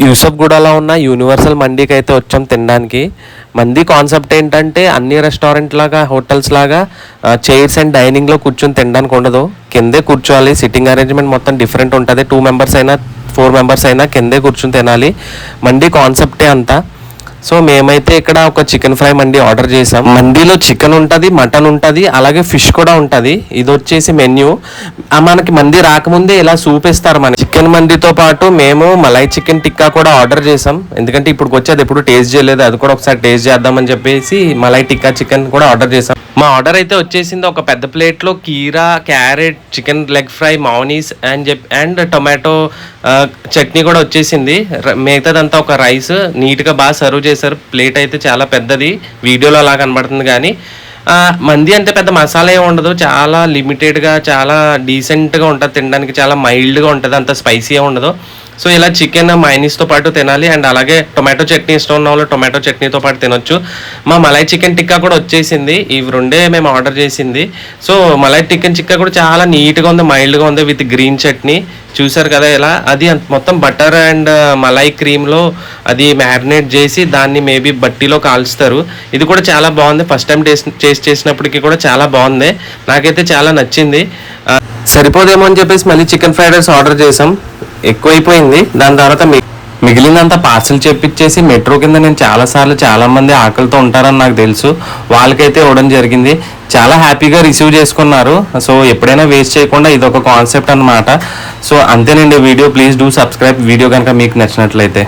యూసఫ్గూడలో ఉన్న యూనివర్సల్ మండీకి అయితే వచ్చాం తినడానికి. మంది కాన్సెప్ట్ ఏంటంటే అన్ని రెస్టారెంట్ లాగా హోటల్స్ లాగా చైర్స్ అండ్ డైనింగ్లో కూర్చొని తినడానికి ఉండదు, కిందే కూర్చోవాలి. సిట్టింగ్ అరేంజ్మెంట్ మొత్తం డిఫరెంట్ ఉంటుంది. 2 మెంబర్స్ అయినా 4 మెంబర్స్ అయినా కిందే కూర్చొని తినాలి. మండీ కాన్సెప్టే అంతా. సో మేమైతే ఇక్కడ ఒక చికెన్ ఫ్రై మండీ ఆర్డర్ చేసాం. మండీలో చికెన్ ఉంటుంది, మటన్ ఉంటుంది, అలాగే ఫిష్ కూడా ఉంటుంది. ఇది వచ్చేసి మెన్యూ. మనకి మండీ రాకముందే ఇలా సూప్ ఇస్తారు. మన చికెన్ మండీతో పాటు మేము మలై చికెన్ టిక్కా కూడా ఆర్డర్ చేసాం. ఎందుకంటే ఇప్పుడు వచ్చేది ఎప్పుడు టేస్ట్ చేయలేదు, అది కూడా ఒకసారి టేస్ట్ చేద్దామని చెప్పేసి మలై టిక్కా చికెన్ కూడా ఆర్డర్ చేసాం. మా ఆర్డర్ అయితే వచ్చేసింది. ఒక పెద్ద ప్లేట్లో కీరా, carrot, chicken leg fry, Mouni's and tomato chutney కూడా వచ్చేసింది. మిగతాదంతా ఒక రైస్ నీట్గా బాగా సర్వ్ చేశారు. ప్లేట్ అయితే చాలా పెద్దది, వీడియోలో అలా కనబడుతుంది. కానీ మంది అంటే పెద్ద మసాలా ఏమి ఉండదు, చాలా లిమిటెడ్గా చాలా డీసెంట్గా ఉంటుంది తినడానికి, చాలా మైల్డ్గా ఉంటుంది, అంత స్పైసీ ఉండదు. సో ఇలా చికెన్ మైనీస్తో పాటు తినాలి. అండ్ అలాగే టొమాటో చట్నీ ఇష్టం ఉన్న వాళ్ళు టొమాటో చట్నీతో పాటు తినొచ్చు. మా మలై చికెన్ టిక్కా కూడా వచ్చేసింది. ఇవి రెండే మేము ఆర్డర్ చేసింది. సో మలై చికెన్ టిక్కా కూడా చాలా నీట్గా ఉంది, మైల్డ్గా ఉంది, విత్ గ్రీన్ చట్నీ. చూసారు కదా ఇలా, అది మొత్తం బటర్ అండ్ మలై క్రీమ్లో అది మ్యారినేట్ చేసి దాన్ని మేబీ బట్టీలో కాల్చుతారు. ఇది కూడా చాలా బాగుంది. ఫస్ట్ టైం టేస్ట్ చేసినప్పటికీ కూడా చాలా బాగుంది, నాకైతే చాలా నచ్చింది. సరిపోదేమో అని చెప్పేసి మళ్ళీ చికెన్ ఫ్రైడ్ రైస్ ఆర్డర్ చేసాం. ఎక్కువైపోయింది. దాని తర్వాత మిగిలినంతా పార్సల్ చేపించేసి మెట్రో కింద నేను చాలా మంది ఆకలితో ఉంటారని నాకు తెలుసు, వాళ్ళకైతే ఇవ్వడం జరిగింది. చాలా హ్యాపీగా రిసీవ్ చేసుకున్నారు. సో ఎప్పుడైనా వేస్ట్ చేయకుండా ఇది ఒక కాన్సెప్ట్ అనమాట. సో అంతేనండి video. Please do subscribe video కనుక మీకు నచ్చినట్లయితే.